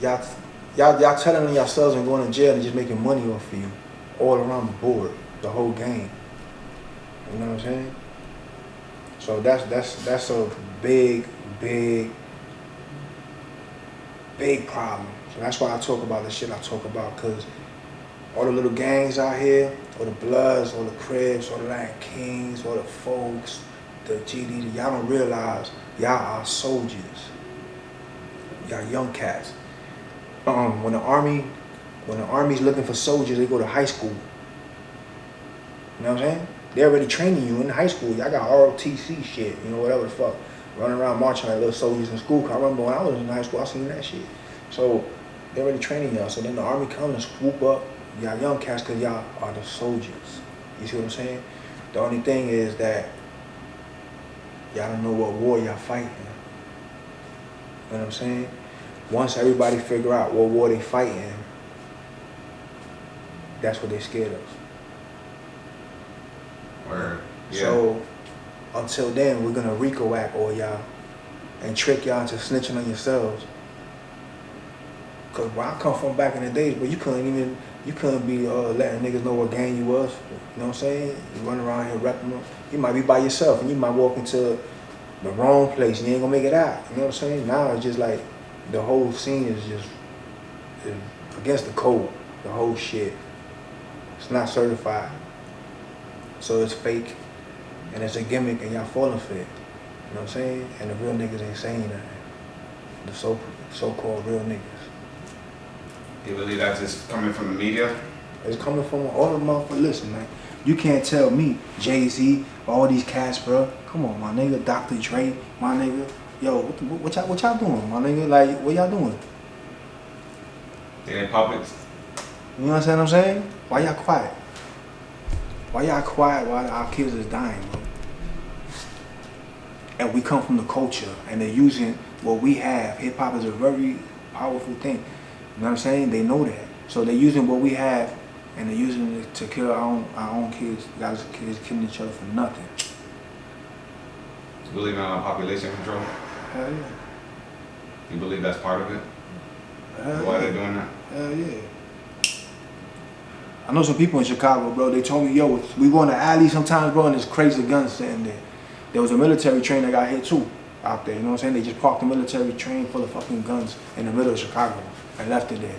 y'all telling on yourselves and going to jail and just making money off of you all around the board, the whole game. You know what I'm saying? So that's a big problem. So that's why I talk about the shit I talk about, because all the little gangs out here, all the Bloods, all the Cribs, all the Latin Kings, all the folks, the GD, y'all don't realize y'all are soldiers. Y'all young cats. When the army's looking for soldiers, they go to high school. You know what I'm saying? They're already training you in high school. Y'all got ROTC shit, you know, whatever the fuck. Running around marching like little soldiers in school. I remember when I was in high school, I seen that shit. So they're already training y'all. So then the army comes and swoop up y'all young cats because y'all are the soldiers. You see what I'm saying? The only thing is that y'all don't know what war y'all fighting. You know what I'm saying? Once everybody figure out what war they fighting, that's what they're scared of. Word. Yeah. So until then, we're gonna RICO act all y'all and trick y'all into snitching on yourselves. Cause where I come from back in the days, but you couldn't be letting niggas know what gang you was. You know what I'm saying? You run around here repping them. You might be by yourself and you might walk into the wrong place and you ain't gonna make it out. You know what I'm saying? Now it's just like the whole scene is just against the code. The whole shit. It's not certified. So it's fake and it's a gimmick and y'all falling for it. You know what I'm saying? And the real niggas ain't saying nothing. The so-called real niggas. You believe that's just coming from the media? It's coming from all the motherfuckers. Listen, man. You can't tell me, Jay-Z, all these cats, bro. Come on, my nigga. Dr.3, my nigga. Yo, what y'all doing, my nigga? Like, what y'all doing? They in public. You know what I'm saying? Why y'all quiet? Why y'all quiet while our kids is dying, bro? And we come from the culture, and they're using what we have. Hip hop is a very powerful thing. You know what I'm saying? They know that. So they're using what we have, and they're using it to kill our own kids. Guys, kids killing each other for nothing. You believe in population control? Hell yeah. You believe that's part of it? Hell Why yeah. they're doing that? Hell yeah. I know some people in Chicago, bro. They told me, yo, we go in the alley sometimes, bro, and there's crazy guns sitting there. There was a military train that got hit too out there. You know what I'm saying? They just parked a military train full of fucking guns in the middle of Chicago and left it there.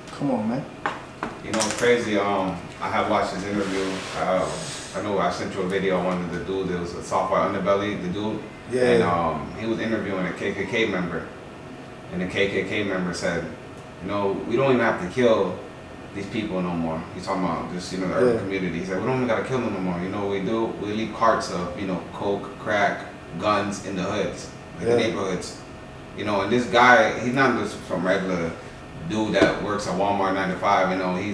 Come on, man. You know, it's crazy. I have watched his interview. I know I sent you a video on one of the dudes. It was a software Underbelly, the dude. Yeah. And he was interviewing a KKK member. And the KKK member said, you know, we don't even have to kill these people no more. He's talking about just, you know, the urban community. He said, we don't even gotta kill them no more. You know what we do? We leave carts of, you know, coke, crack, guns in the hoods, like the neighborhoods. You know, and this guy, he's not just some regular dude that works at Walmart 9 to 5. You know, he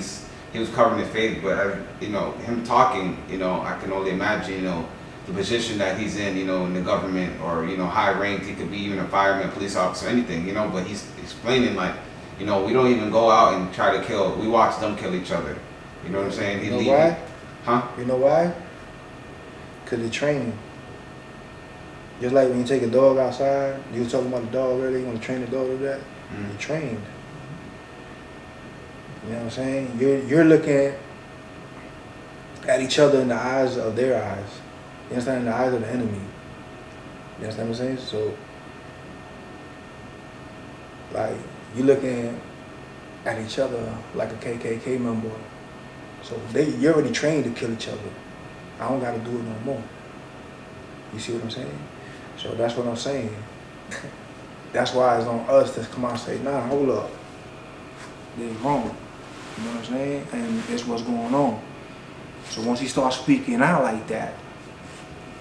was covering his face, but you know, him talking, you know, I can only imagine, you know, the position that he's in, you know, in the government, or, you know, high ranked. He could be even a fireman, police officer, anything, you know. But he's explaining like, you know, we don't even go out and try to kill. We watch them kill each other. You know what I'm saying? You know why? Huh? You know why? Because they're training. Just like when you take a dog outside, you were talking about the dog earlier, you want to train the dog to that? You're trained. You know what I'm saying? You're looking at each other in the eyes of their eyes. You understand? In the eyes of the enemy. You understand what I'm saying? So, like, you're looking at each other like a KKK member. So you're already trained to kill each other. I don't got to do it no more. You see what I'm saying? So that's what I'm saying. That's why it's on us to come out and say, nah, hold up. They're wrong. You know what I'm saying? And it's what's going on. So once he starts speaking out like that,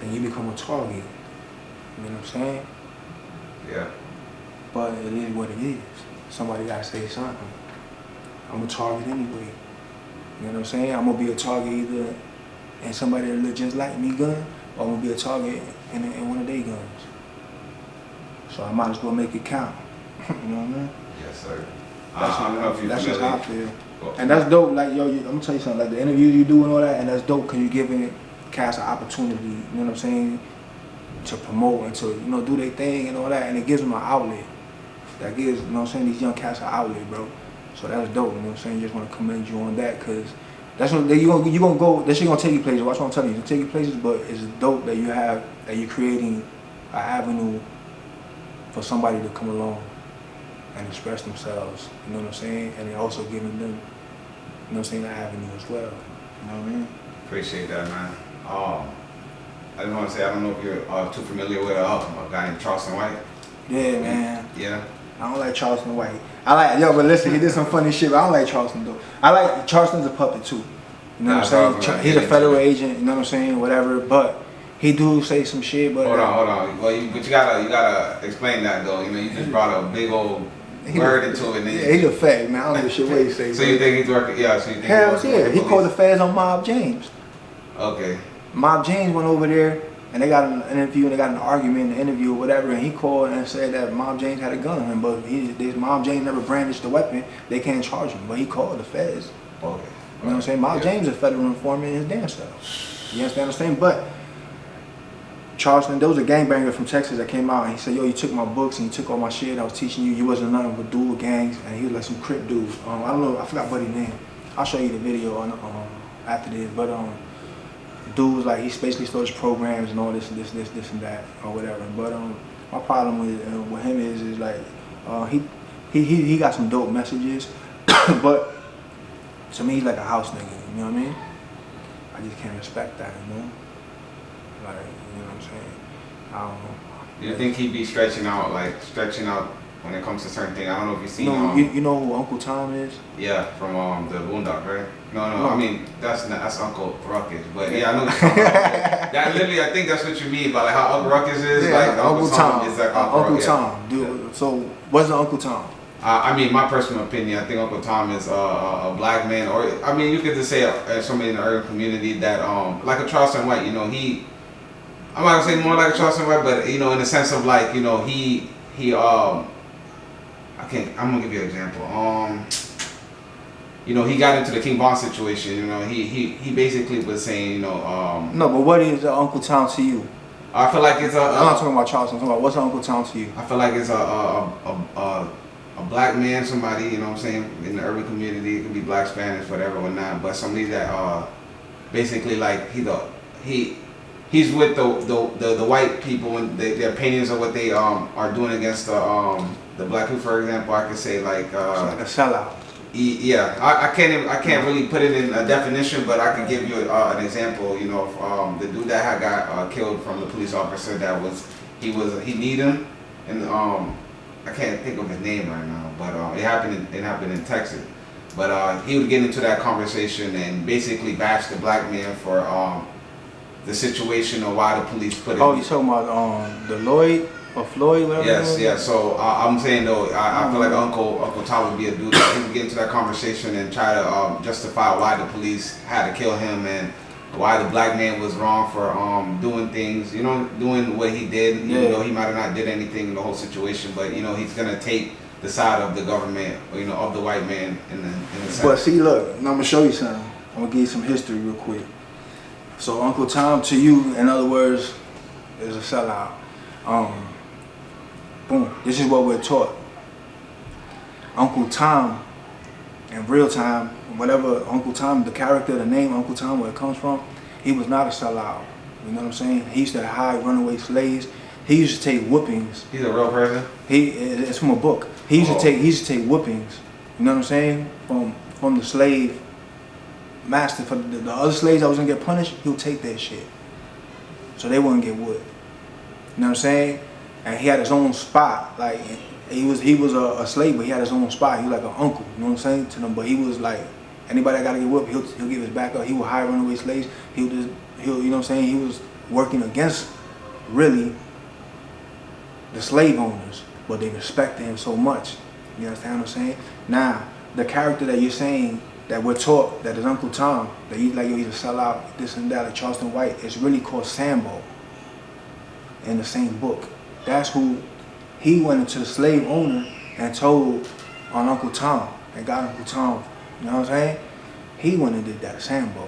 then you become a target. You know what I'm saying? Yeah. But it is what it is. Somebody gotta say something. I'm a target anyway. You know what I'm saying? I'm gonna be a target either in somebody that look just like me gun, or I'm gonna be a target in one of their guns. So I might as well make it count. You know what I mean? Yes, sir. That's just how I feel. And that's dope. Like, yo, I'm gonna tell you something. Like the interviews you do and all that, and that's dope because you're giving cats an opportunity. You know what I'm saying? To promote and to, you know, do their thing and all that, and it gives them an outlet. that gives, you know what I'm saying, these young cats an outlet, bro. So that's dope, you know what I'm saying? Just want to commend you on that, because that's what you gonna go. That shit gonna take you places. Watch what I'm telling you. It's gonna take you places, but it's dope that you're creating an avenue for somebody to come along and express themselves. You know what I'm saying? And then also giving them, you know what I'm saying, an avenue as well. You know what I mean? Appreciate that, man. I just want to say, I don't know if you're too familiar with a guy named Charleston White. Yeah, man. Yeah. I don't like Charleston White. But listen, he did some funny shit, but I don't like Charleston though. Charleston's a puppet too. You know what I'm saying? He's a federal agent, you know what I'm saying, whatever, but he do say some shit, but... Hold on. Well, you gotta explain that though. You know, you just brought a big old word into it. Yeah, he's a fag, man. I don't give a shit what he say. So you think he's working, so you think Hell yeah. He called the feds on Mob James. Okay. Mob James went over there, and they got an interview, and they got an argument in the interview or whatever, and he called and said that Mob James had a gun on him, but Mob James never brandished the weapon. They can't charge him, but he called the feds. Okay. You know what I'm saying? Mob James is a federal informant in his damn self. You understand what I'm saying? But Charleston, there was a gangbanger from Texas that came out and he said, yo, you took my books and you took all my shit I was teaching you. You wasn't nothing but dual gangs. And he was like some Crip dude. I don't know, I forgot what his name. I'll show you the video after this. But dude was like, he basically started his programs and all this and that or whatever. But my problem with him is like, he got some dope messages, but to me, he's like a house nigga, you know what I mean? I just can't respect that, you know? Like, you know what I'm saying? I don't know. Do you think he'd be stretching out when it comes to certain things? I don't know if you've seen... No, you know who Uncle Tom is? Yeah, from the Boondock, right? No, I mean, that's Uncle Ruckus, but yeah, I know what you're talking about. That literally, I think that's what you mean by like how Uncle Ruckus is, yeah, like Uncle Tom is like Uncle Tom, dude. Yeah. So, what's Uncle Tom? I mean, my personal opinion, I think Uncle Tom is a black man, or I mean, you could just say somebody in the urban community that, like a Charleston White, you know, I'm not gonna say more like a Charleston White, but you know, in the sense of like, you know, I'm gonna give you an example. You know, he got into the King Von situation. You know, he basically was saying, you know, No, but what is Uncle Tom to you? I feel like it's I'm not talking about Charleston. I'm talking about what's Uncle Tom to you? I feel like it's a black man, somebody, you know what I'm saying, in the urban community. It could be black, Spanish, whatever, whatnot. But somebody that basically like he's with the white people and their opinions of what they are doing against the black people. For example, I could say like a sellout. Yeah, I can't really put it in a definition, but I can give you an example. You know, of, the dude that had got killed from the police officer he need him, and I can't think of his name right now, but it happened in Texas. But he would get into that conversation and basically bash the black man for the situation or why the police put it. Oh, you talking about the Lloyd or Floyd, whatever? Yes, yeah. So I'm saying though, I feel like Uncle Tom would be a dude that he would get into that conversation and try to justify why the police had to kill him and why the black man was wrong for doing things, you know, doing what he did, even though he might have not did anything in the whole situation, but you know, he's gonna take the side of the government, or, you know, of the white man in the sense. But see, look, I'm gonna show you something. I'm gonna give you some history real quick. So Uncle Tom to you, in other words, is a sellout. Boom. This is what we're taught. Uncle Tom, in real time, whatever Uncle Tom, the character, the name Uncle Tom, where it comes from, he was not a sellout. You know what I'm saying? He used to hide runaway slaves. He used to take whoopings. He's a real person? It's from a book. He used to take whoopings. You know what I'm saying? From the slave master. For the other slaves that was gonna get punished, he would take that shit, so they wouldn't get whooped. You know what I'm saying? And he had his own spot. Like he was a slave, but he had his own spot. He was like an uncle. You know what I'm saying to them? But he was like, anybody that gotta get whooped, he'll give his back up. He would hire runaway slaves. He'll you know what I'm saying? He was working against really the slave owners, but they respected him so much. You understand what I'm saying? Now, the character that you're saying that we're taught that is Uncle Tom, that he's like, yo, he's a sellout, this and that, like Charleston White, it's really called Sambo in the same book. That's who he went into the slave owner and told on Uncle Tom and got Uncle Tom. You know what I'm saying? He went and did that, Sambo.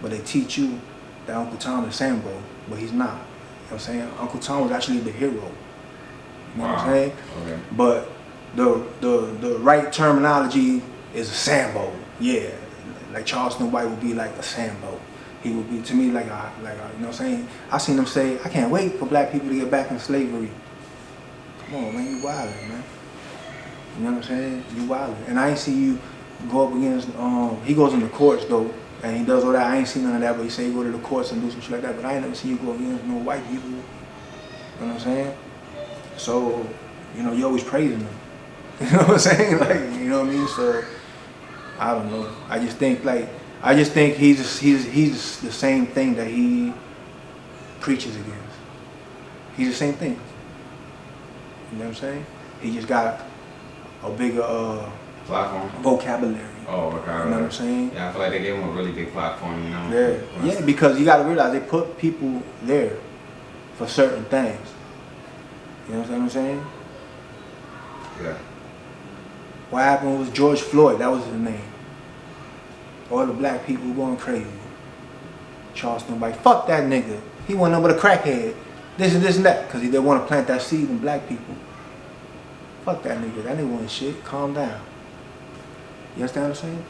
But they teach you that Uncle Tom is Sambo, but he's not. You know what I'm saying? Uncle Tom was actually the hero. You You know what I'm saying? Okay. But the right terminology is a Sambo. Yeah, like Charleston White would be like a Sambo. He would be to me like a you know what I'm saying? I seen him say, I can't wait for black people to get back in slavery. Come on, man, you wildin', man. You know what I'm saying? You wildin'. And I ain't see you go up against, he goes in the courts though, and he does all that. I ain't seen none of that, but he say he go to the courts and do some shit like that. But I ain't never seen you go against no white people. You know what I'm saying? So, you know, you always praising them. You know what I'm saying? Like, you know what I mean? So, I don't know. I just think he's the same thing that he preaches against. He's the same thing. You know what I'm saying? He just got a bigger platform, vocabulary. Oh, okay. You know what I'm saying? Yeah, I feel like they gave him a really big platform. You know. Yeah, because you got to realize they put people there for certain things. You know what I'm saying? Yeah. What happened was George Floyd. That was his name. All the black people going crazy. Charleston White, fuck that nigga. He went over the crackhead. This and this and that. Because he didn't want to plant that seed in black people. Fuck that nigga. That nigga wasn't shit. Calm down. You understand what I'm saying?